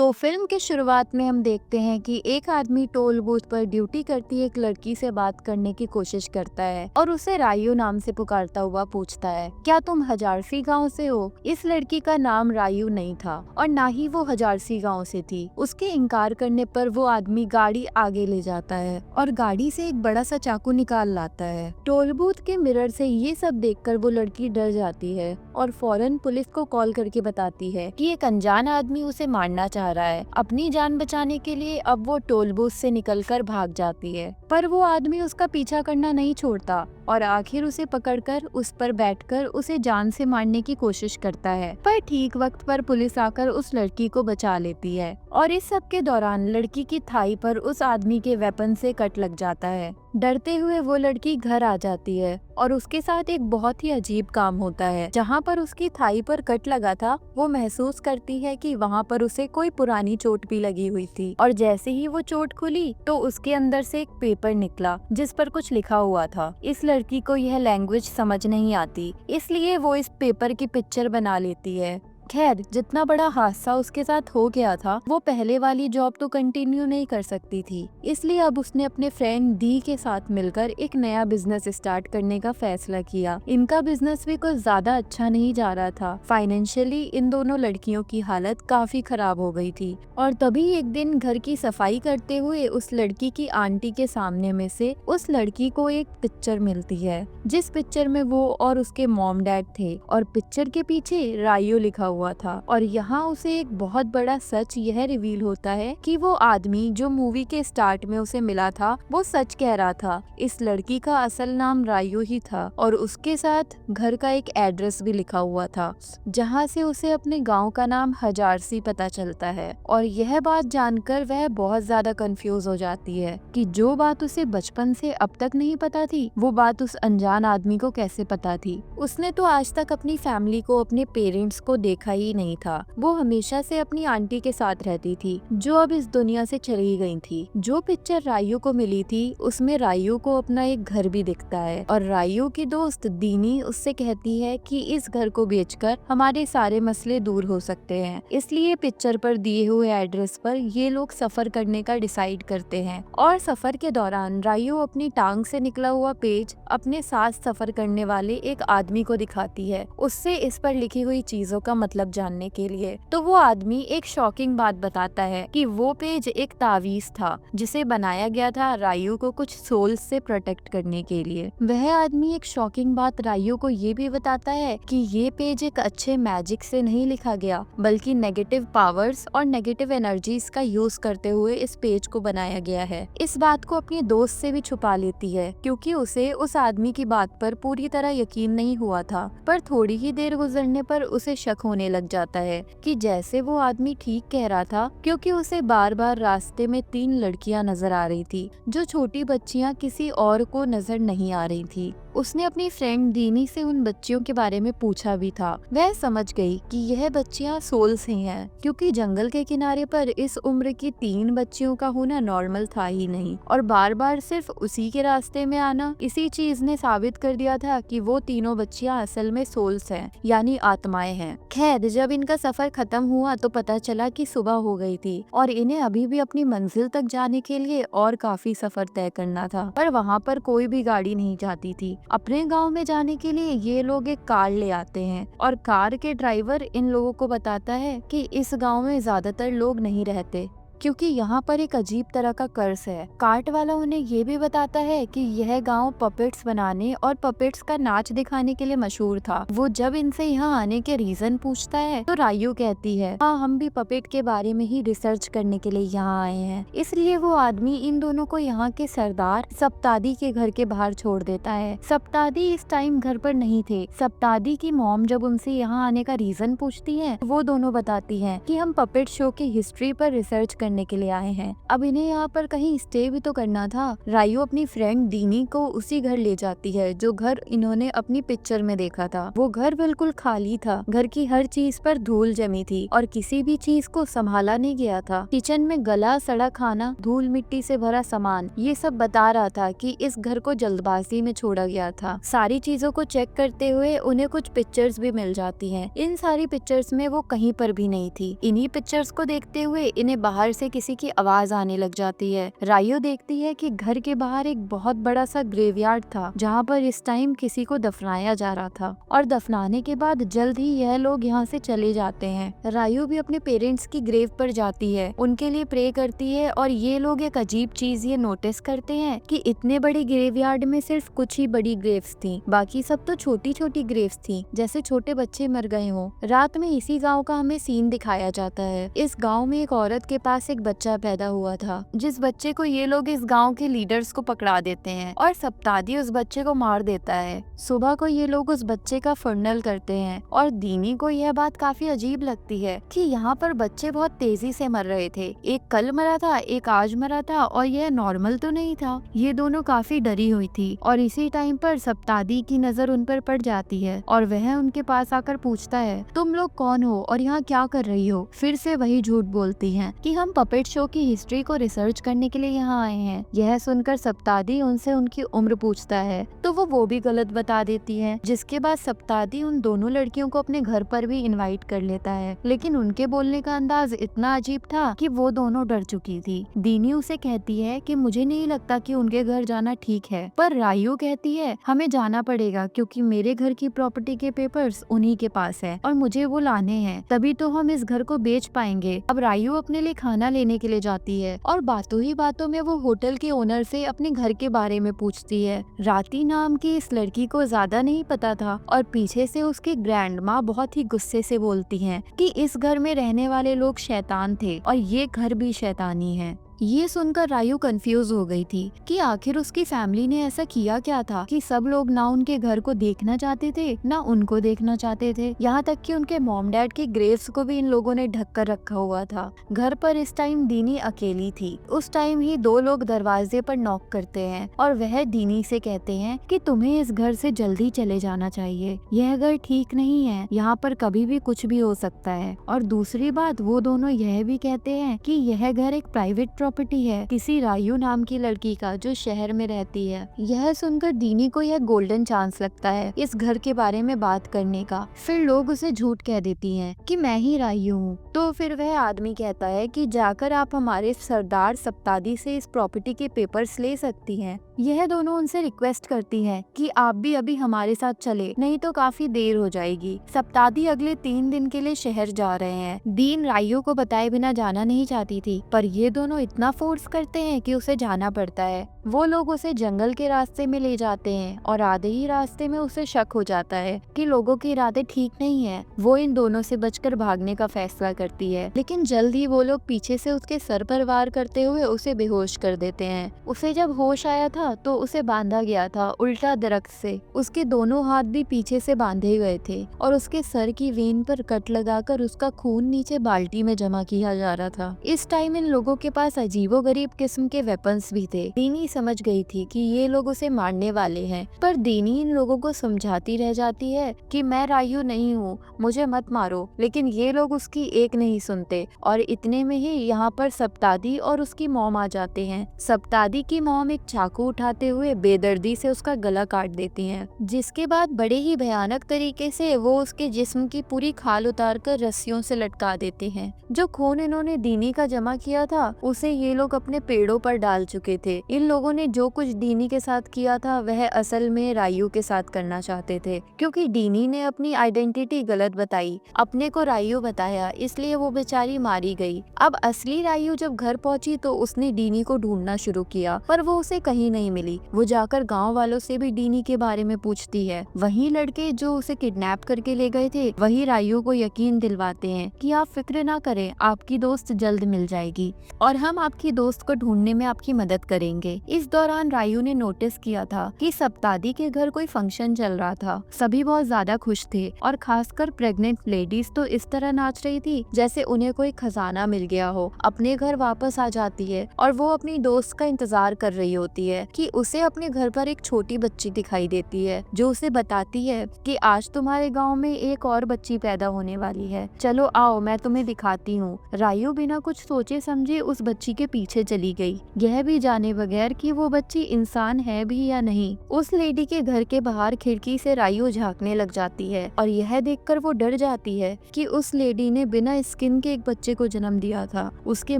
तो फिल्म के शुरुआत में हम देखते हैं कि एक आदमी टोल बूथ पर ड्यूटी करती एक लड़की से बात करने की कोशिश करता है और उसे रायू नाम से पुकारता हुआ पूछता है, क्या तुम हजारसी गांव से हो? इस लड़की का नाम रायू नहीं था और ना ही वो हजारसी गांव से थी। उसके इनकार करने पर वो आदमी गाड़ी आगे ले जाता है और गाड़ी से एक बड़ा सा चाकू निकाल लाता है। टोल बूथ के मिरर से ये सब देखकर वो लड़की डर जाती है और फौरन पुलिस को कॉल करके बताती है कि एक अनजान आदमी उसे मारना चाह रहा है। अपनी जान बचाने के लिए अब वो टोल बूथ से निकलकर भाग जाती है, पर वो आदमी उसका पीछा करना नहीं छोड़ता और आखिर उसे पकड़कर उस पर बैठकर उसे जान से मारने की कोशिश करता है। पर ठीक वक्त पर पुलिस आकर उस लड़की को बचा लेती है और इस सब के दौरान लड़की की थाई पर उस आदमी के वेपन से कट लग जाता है। डरते हुए वो लड़की घर आ जाती है और उसके साथ एक बहुत ही अजीब काम होता है। जहाँ पर उसकी थाई पर कट लगा था, वो महसूस करती है कि वहाँ पर उसे कोई पुरानी चोट भी लगी हुई थी और जैसे ही वो चोट खुली तो उसके अंदर से एक पेपर निकला जिस पर कुछ लिखा हुआ था। इस लड़की को यह लैंग्वेज समझ नहीं आती, इसलिए वो इस पेपर की पिक्चर बना लेती है। खैर, जितना बड़ा हादसा उसके साथ हो गया था, वो पहले वाली जॉब तो कंटिन्यू नहीं कर सकती थी, इसलिए अब उसने अपने फ्रेंड दी के साथ मिलकर एक नया बिजनेस स्टार्ट करने का फैसला किया। इनका बिजनेस भी कुछ ज्यादा अच्छा नहीं जा रहा था। फाइनेंशियली इन दोनों लड़कियों की हालत काफी खराब हो गई थी और तभी एक दिन घर की सफाई करते हुए उस लड़की की आंटी के सामने में से उस लड़की को एक पिक्चर मिलती है, जिस पिक्चर में वो और उसके मॉम डैड थे और पिक्चर के पीछे रायू लिखा हुआ था। और यहाँ उसे एक बहुत बड़ा सच यह रिवील होता है कि वो आदमी जो मूवी के स्टार्ट में उसे मिला था वो सच कह रहा था। इस लड़की का असल नाम रायू ही था और उसके साथ घर का एक एड्रेस भी लिखा हुआ था, जहाँ से उसे अपने गांव का नाम हजारसी पता चलता है। और यह बात जानकर वह बहुत ज्यादा कंफ्यूज हो जाती है कि जो बात उसे बचपन से अब तक नहीं पता थी, वो बात उस अनजान आदमी को कैसे पता थी। उसने तो आज तक अपनी फैमिली को, अपने पेरेंट्स को देखा ही नहीं था। वो हमेशा से अपनी आंटी के साथ रहती थी जो अब इस दुनिया से चली गई थी। जो पिक्चर रायू को मिली थी उसमें रायू को अपना एक घर भी दिखता है और रायू की दोस्त दीनी उससे कहती है कि इस घर को बेचकर हमारे सारे मसले दूर हो सकते हैं। इसलिए पिक्चर पर दिए हुए एड्रेस पर ये लोग सफर करने का डिसाइड करते हैं और सफर के दौरान रायू अपनी टांग से निकला हुआ पेज अपने साथ सफर करने वाले एक आदमी को दिखाती है, उससे इस पर लिखी हुई चीजों का मतलब जानने के लिए। तो वो आदमी एक शॉकिंग बात बताता है कि वो पेज एक तावीज था जिसे बनाया गया था रायू को कुछ सोल्स से प्रोटेक्ट करने के लिए। वह आदमी एक शॉकिंग बात रायू को ये भी बताता है कि ये पेज एक अच्छे मैजिक से नहीं लिखा गया, बल्कि नेगेटिव पावर्स और नेगेटिव एनर्जीज का यूज करते हुए इस पेज को बनाया गया है। इस बात को अपने दोस्त से भी छुपा लेती है क्योंकि उसे उस आदमी की बात पर पूरी तरह यकीन नहीं हुआ था। पर थोड़ी ही देर गुजरने पर उसे शक होने लग जाता है कि जैसे वो आदमी ठीक कह रहा था, क्योंकि उसे बार बार रास्ते में 3 लड़कियां नजर आ रही थी जो छोटी बच्चियां किसी और को नजर नहीं आ रही थी। उसने अपनी फ्रेंड दीनी से उन बच्चियों के बारे में पूछा भी था। वह समझ गई कि यह बच्चियां सोल्स ही हैं, क्योंकि जंगल के किनारे पर इस उम्र की 3 बच्चियों का होना नॉर्मल था ही नहीं और बार बार सिर्फ उसी के रास्ते में आना, इसी चीज ने साबित कर दिया था कि वो तीनों बच्चियां असल में सोल्स हैं, यानी आत्माएं हैं। खैर, जब इनका सफर खत्म हुआ तो पता चला कि सुबह हो गई थी और इन्हें अभी भी अपनी मंजिल तक जाने के लिए और काफी सफर तय करना था, पर वहाँ पर कोई भी गाड़ी नहीं जाती थी। अपने गांव में जाने के लिए ये लोग एक कार ले आते हैं और कार के ड्राइवर इन लोगों को बताता है कि इस गांव में ज्यादातर लोग नहीं रहते क्योंकि यहाँ पर एक अजीब तरह का कर्ज है। कार्ट वाला उन्हें ये भी बताता है कि यह गांव पपेट्स बनाने और पपेट्स का नाच दिखाने के लिए मशहूर था। वो जब इनसे यहाँ आने के रीजन पूछता है तो रायू कहती है, हाँ, हम भी पपेट के बारे में ही रिसर्च करने के लिए यहाँ आए हैं। इसलिए वो आदमी इन दोनों को यहाँ के सरदार सप्तादी के घर के बाहर छोड़ देता है। सप्तादी इस टाइम घर पर नहीं थे। सप्तादी की मॉम जब उनसे यहाँ आने का रीजन पूछती है, वो दोनों बताती है कि हम पपेट शो की हिस्ट्री पर रिसर्च करने के लिए आए हैं। अब इन्हें यहाँ पर कहीं स्टे भी तो करना था। रायू अपनी फ्रेंड दीनी को उसी घर ले जाती है जो घर इन्होंने अपनी पिक्चर में देखा था। वो घर बिल्कुल खाली था, घर की हर चीज पर धूल जमी थी और किसी भी चीज को संभाला नहीं गया था। किचन में गला सड़ा खाना, धूल मिट्टी से भरा सामान, ये सब बता रहा था कि इस घर को जल्दबाजी में छोड़ा गया था। सारी चीजों को चेक करते हुए उन्हें कुछ पिक्चर्स भी मिल जाती हैं। इन सारी पिक्चर्स में वो कहीं पर भी नहीं थी। इन्हीं पिक्चर्स को देखते हुए इन्हें बाहर से किसी की आवाज आने लग जाती है। रायू देखती है कि घर के बाहर एक बहुत बड़ा सा ग्रेवयार्ड था जहाँ पर इस टाइम किसी को दफनाया जा रहा था और दफनाने के बाद जल्द ही यह लोग यहाँ से चले जाते हैं। रायू भी अपने पेरेंट्स की ग्रेव पर जाती है, उनके लिए प्रे करती है और ये लोग एक अजीब चीज ये नोटिस करते हैं कि इतने बड़े ग्रेवयार्ड में सिर्फ कुछ ही बड़ी ग्रेव्स थी, बाकी सब तो छोटी छोटी ग्रेव्स थी, जैसे छोटे बच्चे मर गए हों। रात में इसी गांव का हमें सीन दिखाया जाता है। इस गांव में एक औरत के पास एक बच्चा पैदा हुआ था, जिस बच्चे को ये लोग इस गांव के लीडर्स को पकड़ा देते हैं और सप्तादी उस बच्चे को मार देता है। सुबह को ये लोग उस बच्चे का फर्नल करते हैं और दीनी को यह बात काफी अजीब लगती है कि यहाँ पर बच्चे बहुत तेजी से मर रहे थे। एक कल मरा था, एक आज मरा था और यह नॉर्मल तो नहीं था। ये दोनों काफी डरी हुई थी और इसी टाइम पर सप्तादी की नजर उन पर पड़ जाती है और वह उनके पास आकर पूछता है, तुम लोग कौन हो और यहाँ क्या कर रही हो? फिर से वही झूठ बोलती हैं कि हम पपेट शो की हिस्ट्री को रिसर्च करने के लिए यहाँ आए हैं। यह सुनकर सप्तादी उनसे उनकी उम्र पूछता है तो वो भी गलत बता देती है। जिसके बाद सप्तादी उन दोनों लड़कियों को अपने घर पर भी इनवाइट कर लेता है, लेकिन उनके बोलने का अंदाज इतना अजीब था कि वो दोनों डर चुकी थी। दीनी उसे कहती है कि मुझे नहीं लगता कि उनके घर जाना ठीक है, पर रायू कहती है हमें जाना पड़ेगा क्योंकि मेरे घर की प्रॉपर्टी के पेपर्स उन्हीं के पास है और मुझे वो लाने हैं, तभी तो हम इस घर को बेच पाएंगे। अब रायू अपने लिए खाना लेने के लिए जाती है और बातों ही बातों में वो होटल के ओनर से अपने घर के बारे में पूछती है। राती नाम की इस लड़की को ज्यादा नहीं पता था और पीछे से उसकी ग्रैंड माँ बहुत ही गुस्से से बोलती हैं कि इस घर में रहने वाले लोग शैतान थे और ये घर भी शैतानी है। ये सुनकर रायू कंफ्यूज हो गई थी कि आखिर उसकी फैमिली ने ऐसा किया क्या था कि सब लोग ना उनके घर को देखना चाहते थे ना उनको देखना चाहते थे। यहाँ तक कि उनके मॉम डैड के ग्रेव्स को भी इन लोगों ने ढक कर रखा हुआ था। घर पर इस टाइम दीनी अकेली थी। उस टाइम ही दो लोग दरवाजे पर नॉक करते हैं और वह दीनी से कहते हैं कि तुम्हें इस घर से जल्दी चले जाना चाहिए, यह घर ठीक नहीं है, यहाँ पर कभी भी कुछ भी हो सकता है। और दूसरी बात वो दोनों यह भी कहते हैं कि यह घर एक प्राइवेट प्रॉपर्टी है किसी रायू नाम की लड़की का जो शहर में रहती है। यह सुनकर दीनी को यह गोल्डन चांस लगता है इस घर के बारे में बात करने का। फिर लोग उसे झूठ कह देती हैं कि मैं ही रायू हूँ। तो फिर वह आदमी कहता है कि जाकर आप हमारे सरदार सप्तादी से इस प्रॉपर्टी के पेपर्स ले सकती हैं। यह दोनों उनसे रिक्वेस्ट करती हैं कि आप भी अभी हमारे साथ चले, नहीं तो काफी देर हो जाएगी। सप्तादी अगले 3 दिन के लिए शहर जा रहे हैं। दीन रायू को बताए बिना जाना नहीं चाहती थी, पर ये दोनों इतना फोर्स करते हैं कि उसे जाना पड़ता है। वो लोग उसे जंगल के रास्ते में ले जाते हैं और आधे ही रास्ते में उसे शक हो जाता है कि लोगों के इरादे ठीक नहीं है। वो इन दोनों से बचकर भागने का फैसला करती है, लेकिन जल्द ही वो लोग पीछे से उसके सर पर वार करते हुए उसे बेहोश कर देते हैं। उसे जब होश आया था तो उसे बांधा गया था उल्टा दरख्त से। उसके दोनों हाथ भी पीछे से बांधे गए थे और उसके सर की वेन पर कट लगाकर उसका खून नीचे बाल्टी में जमा किया जा रहा था। इस टाइम इन लोगों के पास अजीबोगरीब किस्म के वेपन्स भी थे। दीनी समझ गई थी कि ये लोग उसे मारने वाले हैं, पर दीनी इन लोगों को समझाती रह जाती है कि मैं रायू नहीं हूँ, मुझे मत मारो, लेकिन ये लोग उसकी एक नहीं सुनते। और इतने में ही यहाँ पर सप्तादी और उसकी मॉम आ जाते हैं। सप्तादी की मॉम एक चाकू उठाते हुए बेदर्दी से उसका गला काट देती हैं, जिसके बाद बड़े ही भयानक तरीके से वो उसके जिस्म की पूरी खाल उतारकर रस्सियों से लटका देते हैं। जो खून इन्होंने दीनी का जमा किया था उसे ये लोग अपने पेड़ों पर डाल चुके थे। इन लोगों ने जो कुछ दीनी के साथ किया था वह असल में रायू के साथ करना चाहते थे, क्योंकि दीनी ने अपनी आइडेंटिटी गलत बताई, अपने को रायू बताया, इसलिए वो बेचारी मारी गई। अब असली रायू जब घर पहुंची तो उसने दीनी को ढूंढना शुरू किया, पर वो उसे कहीं नहीं मिली। वो जाकर गांव वालों से भी दीनी के बारे में पूछती है। वही लड़के जो उसे किडनैप करके ले गए थे वही रायू को यकीन दिलवाते हैं कि आप फिक्र ना करें, आपकी दोस्त जल्द मिल जाएगी और हम आपकी दोस्त को ढूंढने में आपकी मदद करेंगे। इस दौरान रायू ने नोटिस किया था कि सप्तादी के घर कोई फंक्शन चल रहा था। सभी बहुत ज्यादा खुश थे और खासकर प्रेग्नेंट लेडीज तो इस तरह नाच रही थी जैसे उन्हें कोई खजाना मिल गया हो। अपने घर वापस आ जाती है और वो अपनी दोस्त का इंतजार कर रही होती है कि उसे अपने घर पर एक छोटी बच्ची दिखाई देती है जो उसे बताती है कि आज तुम्हारे गांव में एक और बच्ची पैदा होने वाली है, चलो आओ मैं तुम्हें दिखाती हूँ। रायू बिना कुछ सोचे समझे उस बच्ची के पीछे चली गई, यह भी जाने बगैर कि वो बच्ची इंसान है भी या नहीं। उस लेडी के घर के बाहर खिड़की से रायू झांकने लग जाती है और यह देखकर वो डर जाती है कि उस लेडी ने बिना स्किन के एक बच्चे को जन्म दिया था। उसके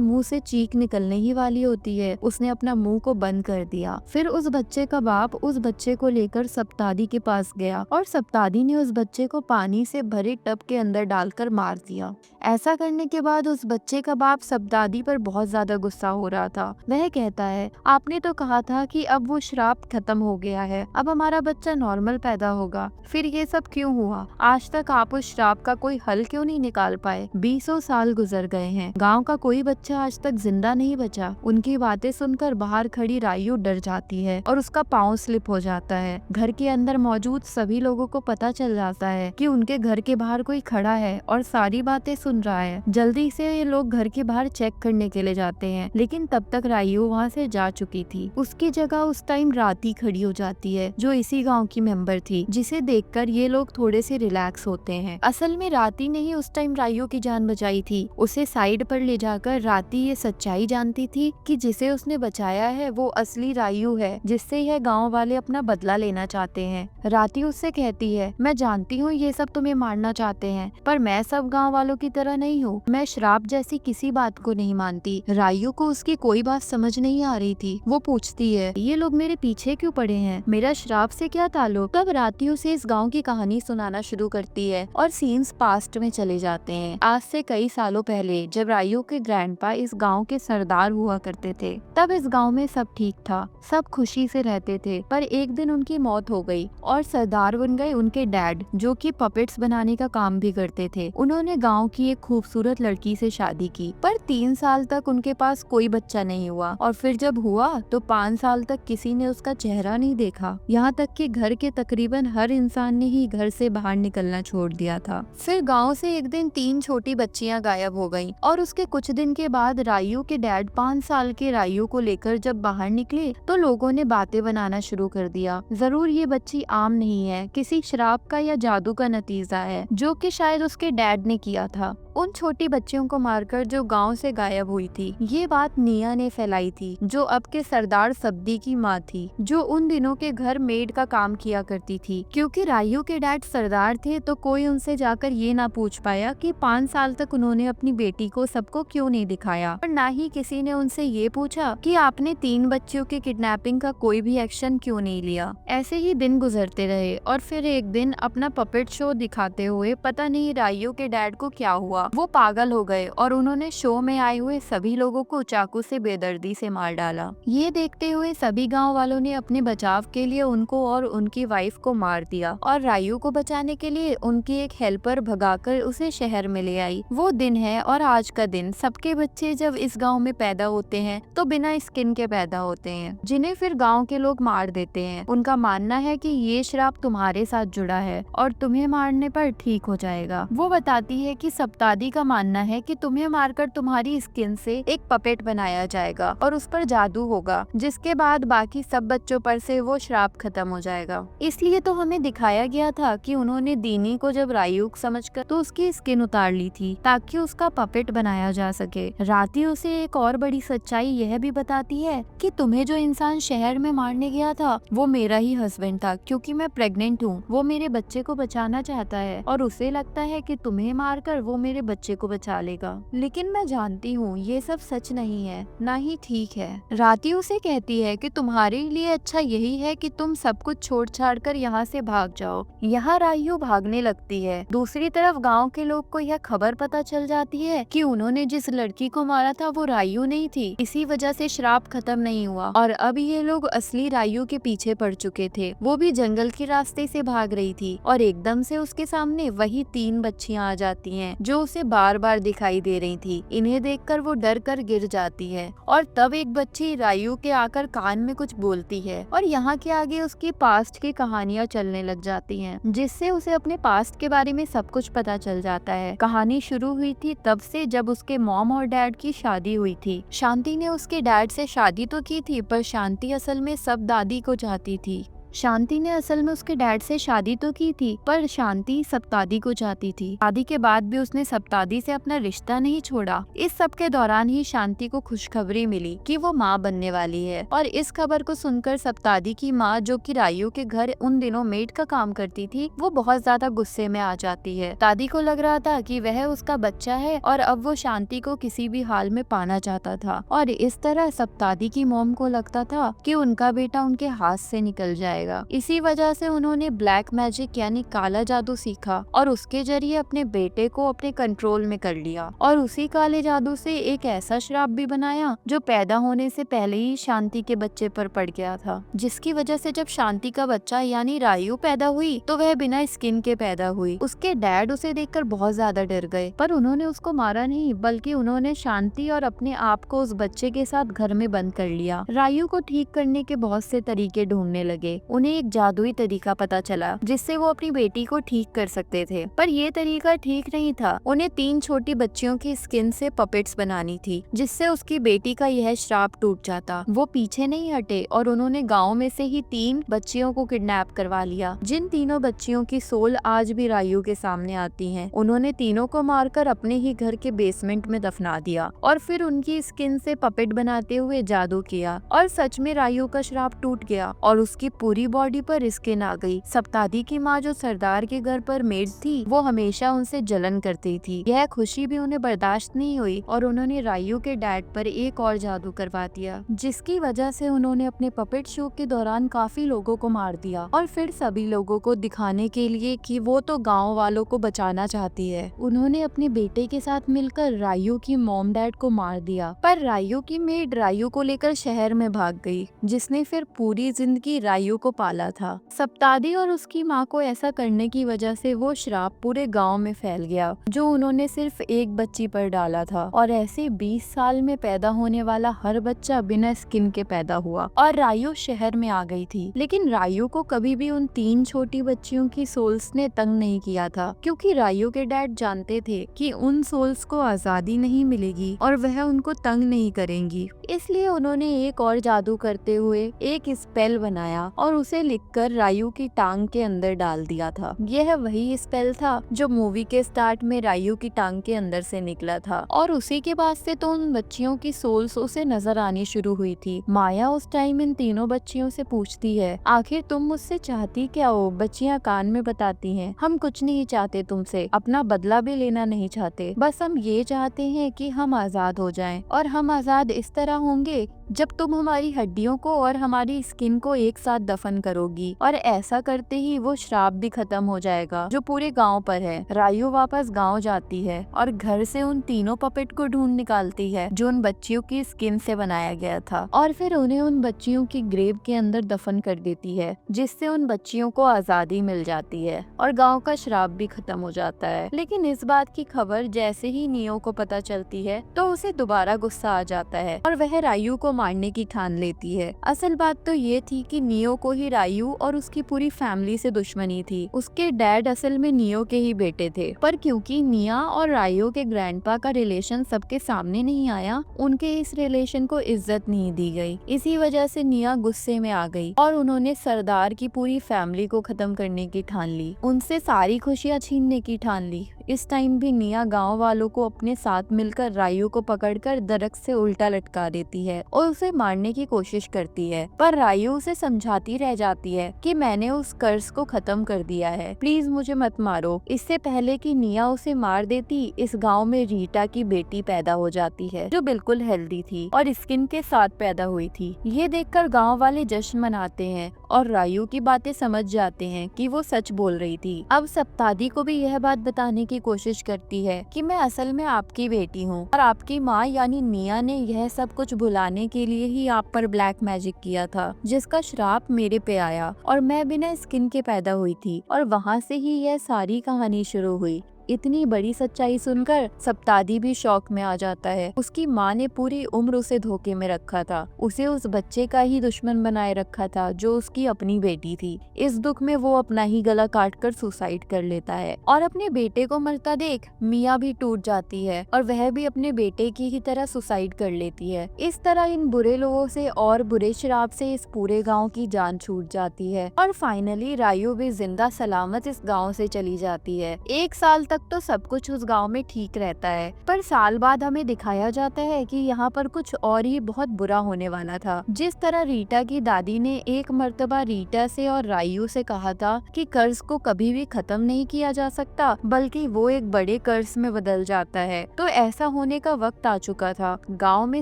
मुंह से चीख निकलने ही वाली होती है, उसने अपना मुंह को बंद कर दिया। फिर उस बच्चे का बाप उस बच्चे को लेकर सप्तादी के पास गया और सप्तादी ने उस बच्चे को पानी से भरे टब के अंदर डालकर मार दिया। ऐसा करने के बाद उस बच्चे का बाप सप्तादी पर बहुत ज्यादा गुस्सा हो रहा था। वह कहता है, आपने तो कहा था कि अब वो श्राप खत्म हो गया है, अब हमारा बच्चा नॉर्मल पैदा होगा, फिर ये सब क्यों हुआ? आज तक आप उस श्राप का कोई हल क्यों नहीं निकाल पाए? 20 साल गुजर गए हैं, गांव का कोई बच्चा आज तक जिंदा नहीं बचा। उनकी बातें सुनकर बाहर खड़ी रायू डर जाती है और उसका पाँव स्लिप हो जाता है। घर के अंदर मौजूद सभी लोगों को पता चल जाता है कि उनके घर के बाहर कोई खड़ा है और सारी बातें सुन रहा है। जल्दी से ये लोग घर के बाहर चेक करने के लिए जाते हैं, लेकिन तब तक रायू वहाँ से जा चुकी थी। उसकी जगह उस टाइम राती खड़ी हो जाती है जो इसी गांव की मेंबर थी, जिसे देखकर ये लोग थोड़े से रिलैक्स होते हैं। असल में राती ने ही उस टाइम रायू की जान बचाई थी। उसे साइड पर ले जाकर राती ये सच्चाई जानती थी कि जिसे उसने बचाया है वो असली रायू है, जिससे यह गाँव वाले अपना बदला लेना चाहते हैं। राती उससे कहती है, मैं जानती हूँ ये सब तुम्हें मारना चाहते हैं, पर मैं सब गाँव वालों की तरह नहीं हूँ। मैं श्राप जैसी किसी बात को नहीं मानती। रायू को उसकी कोई बात समझ नहीं आ रही थी। वो पूछती है, ये लोग मेरे पीछे क्यों पड़े हैं? मेरा श्राप से क्या ताल्लुक? तब राती उसे इस गांव की कहानी सुनाना शुरू करती है और सीन्स पास्ट में चले जाते हैं। आज से कई सालों पहले जब रायू के ग्रैंडपा इस गांव के सरदार हुआ करते थे, तब इस गांव में सब ठीक था, सब खुशी से रहते थे। पर एक दिन उनकी मौत हो गई और सरदार बन गए उनके डैड, जो कि पपेट्स बनाने का काम भी करते थे। उन्होंने गांव की एक खूबसूरत लड़की से शादी की, पर 3 साल तक उनके पास कोई बच्चा नहीं हुआ और फिर जब हुआ तो 5 साल तक किसी ने उसका चेहरा नहीं देखा। यहाँ तक कि घर के तकरीबन हर इंसान ने ही घर से बाहर निकलना छोड़ दिया था। फिर गांव से एक दिन 3 छोटी बच्चियां गायब हो गईं और उसके कुछ दिन के बाद रायू के डैड 5 साल के रायू को लेकर जब बाहर निकले तो लोगों ने बातें बनाना शुरू कर दिया। जरूर ये बच्ची आम नहीं है, किसी श्राप का या जादू का नतीजा है जो कि शायद उसके डैड ने किया था। उन छोटी बच्चियों को मारकर जो गांव से गायब हुई थी, ये बात निया ने फैलाई थी, जो अब के सरदार सब्दी की माँ थी, जो उन दिनों के घर मेड का काम किया करती थी। क्योंकि रायू के डैड सरदार थे तो कोई उनसे जाकर ये ना पूछ पाया कि 5 साल तक उन्होंने अपनी बेटी को सबको क्यों नहीं दिखाया, और ना ही किसी ने उनसे ये पूछा कि आपने 3 बच्चियों की किडनैपिंग का कोई भी एक्शन क्यों नहीं लिया। ऐसे ही दिन गुजरते रहे और फिर एक दिन अपना पपेट शो दिखाते हुए पता नहीं रायू के डैड को क्या हुआ, वो पागल हो गए और उन्होंने शो में आए हुए सभी लोगों को चाकू से बेदर्दी से मार डाला। ये देखते हुए सभी गांव वालों ने अपने बचाव के लिए उनको और उनकी वाइफ को मार दिया और रायू को बचाने के लिए उनकी एक हेल्पर भगाकर उसे शहर में ले आई। वो दिन है और आज का दिन, सबके बच्चे जब इस गाँव में पैदा होते हैं तो बिना स्किन के पैदा होते हैं, जिन्हें फिर गाँव के लोग मार देते हैं। उनका मानना है कि ये श्राप तुम्हारे साथ जुड़ा है और तुम्हें मारने पर ठीक हो जाएगा। वो बताती है कि सप्तादी का मानना है कि तुम्हें मारकर तुम्हारी स्किन से एक पपेट बनाया जाएगा और उस पर जादू होगा, जिसके बाद बाकी सब बच्चों पर से वो श्राप खत्म हो जाएगा। इसलिए तो हमें दिखाया गया था कि उन्होंने दीनी को जब रायूक समझकर तो उसकी स्किन उतार ली थी ताकि उसका पपेट बनाया जा सके। राती उसे एक और बड़ी सच्चाई यह भी बताती है कि तुम्हें जो इंसान शहर में मारने गया था वो मेरा ही हस्बैंड था, क्योंकि मैं प्रेग्नेंट हूँ। वो मेरे बच्चे को बचाना चाहता है और उसे लगता है कि तुम्हें मारकर वो मेरे बच्चे को बचा लेगा, लेकिन मैं जानती हूँ ये सब सच नहीं है, ना ही ठीक है। राती उसे कहती है कि तुम्हारे लिए अच्छा यही है कि तुम सब कुछ छोड़ छाड़ कर यहाँ से भाग जाओ। यहाँ रायू भागने लगती है। दूसरी तरफ गांव के लोग को यह खबर पता चल जाती है कि उन्होंने जिस लड़की को मारा था वो रायू नहीं थी, इसी वजह से श्राप खत्म नहीं हुआ और अब ये लोग असली रायू के पीछे पड़ चुके थे। वो भी जंगल के रास्ते से भाग रही थी और एकदम से उसके सामने वही 3 बच्चियां आ जाती हैं जो उसे बार बार दिखाई दे रही थी। इन्हें देखकर वो डर कर गिर जाती है और तब एक बच्ची रायू के आकर कान में कुछ बोलती है और यहाँ के आगे उसकी पास्ट की कहानियाँ चलने लग जाती हैं, जिससे उसे अपने पास्ट के बारे में सब कुछ पता चल जाता है। कहानी शुरू हुई थी तब से जब उसके मॉम और डैड की शादी हुई थी। शांति ने उसके डैड से शादी तो की थी, पर शांति असल में सब दादी को चाहती थी। शांति ने असल में उसके डैड से शादी तो की थी, पर शांति सप्तादी को चाहती थी। शादी के बाद भी उसने सप्तादी से अपना रिश्ता नहीं छोड़ा। इस सब के दौरान ही शांति को खुशखबरी मिली कि वो माँ बनने वाली है, और इस खबर को सुनकर सप्तादी की माँ, जो कि रायू के घर उन दिनों मेड का काम करती थी, वो बहुत ज्यादा गुस्से में आ जाती है। दादी को लग रहा था कि वह उसका बच्चा है और अब वो शांति को किसी भी हाल में पाना चाहता था, और इस तरह सप्तादी की मॉम को लगता था कि उनका बेटा उनके हाथ से निकल जाए। इसी वजह से उन्होंने ब्लैक मैजिक यानी काला जादू सीखा और उसके जरिए अपने बेटे को अपने कंट्रोल में कर लिया, और उसी काले जादू से एक ऐसा श्राप भी बनाया जो पैदा होने से पहले ही शांति के बच्चे पर पड़ गया था, जिसकी वजह से जब शांति का बच्चा यानी रायू पैदा हुई तो वह बिना स्किन के पैदा हुई। उसके डैड उसे देखकर बहुत ज्यादा डर गए, पर उन्होंने उसको मारा नहीं, बल्कि उन्होंने शांति और अपने आप को उस बच्चे के साथ घर में बंद कर लिया। रायू को ठीक करने के बहुत से तरीके ढूंढने लगे। उन्हें एक जादुई तरीका पता चला जिससे वो अपनी बेटी को ठीक कर सकते थे, पर ये तरीका ठीक नहीं था। उन्हें 3 छोटी बच्चियों की स्किन से पपेट्स बनानी थी, जिससे उसकी बेटी का यह श्राप टूट जाता। वो पीछे नहीं हटे और उन्होंने गांव में से ही 3 बच्चियों को किडनैप करवा लिया, जिन तीनों बच्चियों की सोल आज भी रायू के सामने आती हैं। उन्होंने तीनों को मारकर अपने ही घर के बेसमेंट में दफना दिया और फिर उनकी स्किन से पपेट बनाते हुए जादू किया, और सच में रायू का श्राप टूट गया और उसकी पूरी बॉडी पर स्किन आ गई। सप्तादी की माँ, जो सरदार के घर पर मेड थी, वो हमेशा उनसे जलन करती थी। यह खुशी भी उन्हें बर्दाश्त नहीं हुई और उन्होंने रायू के डैड पर एक और जादू करवा दिया, जिसकी वजह से उन्होंने अपने पपेट शो के दौरान काफी लोगों को मार दिया, और फिर सभी लोगों को दिखाने के लिए कि वो तो गाँव वालों को बचाना चाहती है, उन्होंने अपने बेटे के साथ मिलकर रायू की मॉम डैड को मार दिया। पर रायू की मेड रायू को लेकर शहर में भाग गई, जिसने फिर पूरी जिंदगी रायू को पाला था। सप्तादी और उसकी माँ को ऐसा करने की वजह से वो श्राप पूरे गांव में फैल गया, जो उन्होंने सिर्फ एक बच्ची पर डाला था, और ऐसे 20 साल में पैदा होने वाला हर बच्चा बिना स्किन के पैदा हुआ, और रायू शहर में आ गई थी। लेकिन रायू को कभी भी उन 3 छोटी बच्चियों की सोल्स ने तंग नहीं किया था, क्योंकि रायू के डैड जानते थे कि उन सोल्स को आजादी नहीं मिलेगी और वह उनको तंग नहीं करेंगी। इसलिए उन्होंने एक और जादू करते हुए एक स्पेल बनाया और उसे लिखकर रायू की टांग के अंदर डाल दिया था। यह वही स्पेल था जो मूवी के स्टार्ट में रायू की टांग के अंदर से निकला था, और उसी के बाद से तो उन बच्चियों की सोल्स उसे नजर आनी शुरू हुई थी। माया उस टाइम इन तीनों बच्चियों से पूछती है, आखिर तुम मुझसे चाहती क्या हो? बच्चियां कान में बताती हैं, हम कुछ नहीं चाहते तुमसे, अपना बदला भी लेना नहीं चाहते, बस हम ये चाहते हैं कि हम आजाद हो जाएं, और हम आजाद इस तरह होंगे जब तुम हमारी हड्डियों को और हमारी स्किन को एक साथ दफन करोगी, और ऐसा करते ही वो श्राप भी खत्म हो जाएगा जो पूरे गांव पर है। रायू वापस गांव जाती है और घर से उन तीनों पपेट को ढूंढ निकालती है जो उन बच्चियों की स्किन से बनाया गया था, और फिर उन्हें उन बच्चियों की ग्रेव के अंदर दफन कर देती है, जिससे उन बच्चियों को आजादी मिल जाती है और गाँव का श्राप भी खत्म हो जाता है। लेकिन इस बात की खबर जैसे ही नियो को पता चलती है तो उसे दोबारा गुस्सा आ जाता है और वह रायू को मारने की ठान लेती है। असल बात तो ये थी कि नियो को ही रायू और उसकी पूरी फैमिली से दुश्मनी थी। उसके डैड असल में नियो के ही बेटे थे, पर क्योंकि निया और रायू के ग्रैंडपा का रिलेशन सबके सामने नहीं आया, उनके इस रिलेशन को इज्जत नहीं दी गई। इसी वजह से निया गुस्से में आ गई और उन्होंने सरदार की पूरी फैमिली को खत्म करने की ठान ली, उनसे सारी खुशियां छीनने की ठान ली। इस टाइम भी निया गांव वालों को अपने साथ मिलकर रायू को पकड़कर दरख्त से उल्टा लटका देती है और उसे मारने की कोशिश करती है, पर रायू उसे समझाती रह जाती है कि मैंने उस कर्ज को खत्म कर दिया है, प्लीज मुझे मत मारो। इससे पहले कि निया उसे मार देती, इस गांव में रीटा की बेटी पैदा हो जाती है जो बिल्कुल हेल्दी थी और स्किन के साथ पैदा हुई थी। ये देखकर गांव वाले जश्न मनाते हैं और रायू की बातें समझ जाते हैं कि वो सच बोल रही थी। अब सप्तादी को भी यह बात बताने की कोशिश करती है कि मैं असल में आपकी बेटी हूँ और आपकी माँ यानी निया ने यह सब कुछ भुलाने के लिए ही आप पर ब्लैक मैजिक किया था, जिसका श्राप मेरे पे आया और मैं बिना स्किन के पैदा हुई थी और वहाँ से ही यह सारी कहानी शुरू हुई। इतनी बड़ी सच्चाई सुनकर सप्तादी भी शौक में आ जाता है। उसकी माँ ने पूरी उम्र उसे धोखे में रखा था, उसे उस बच्चे का ही दुश्मन बनाए रखा था जो उसकी अपनी बेटी थी। इस दुख में वो अपना ही गला काटकर सुसाइड कर लेता है और अपने बेटे को मरता देख मिया भी टूट जाती है और वह भी अपने बेटे की ही तरह सुसाइड कर लेती है। इस तरह इन बुरे लोगों से और बुरे शराब से इस पूरे गांव की जान छूट जाती है और फाइनली रायू भी जिंदा सलामत इस गांव से चली जाती है। 1 साल तक तो सब कुछ उस गांव में ठीक रहता है, पर साल बाद हमें दिखाया जाता है कि यहाँ पर कुछ और ही बहुत बुरा होने वाला था। जिस तरह रीटा की दादी ने एक मर्तबा रीटा से और रायू से कहा था कि कर्ज को कभी भी खत्म नहीं किया जा सकता, बल्कि वो एक बड़े कर्ज में बदल जाता है, तो ऐसा होने का वक्त आ चुका था। गांव में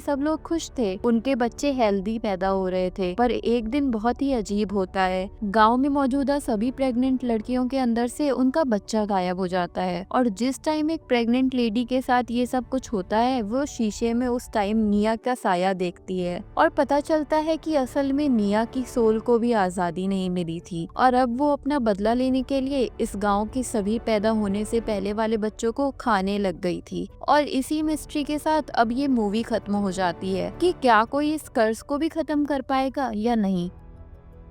सब लोग खुश थे, उनके बच्चे हेल्दी पैदा हो रहे थे, पर एक दिन बहुत ही अजीब होता है। गांव में मौजूदा सभी प्रेग्नेंट लड़कियों के अंदर से उनका बच्चा गायब हो जाता है और जिस टाइम एक प्रेग्नेंट लेडी के साथ ये सब कुछ होता है, वो शीशे में उस टाइम निया का साया देखती है और पता चलता है कि असल में निया की सोल को भी आजादी नहीं मिली थी और अब वो अपना बदला लेने के लिए इस गांव की सभी पैदा होने से पहले वाले बच्चों को खाने लग गई थी। और इसी मिस्ट्री के साथ अब ये मूवी खत्म हो जाती है कि क्या कोई इस कर्ज को भी खत्म कर पाएगा या नहीं।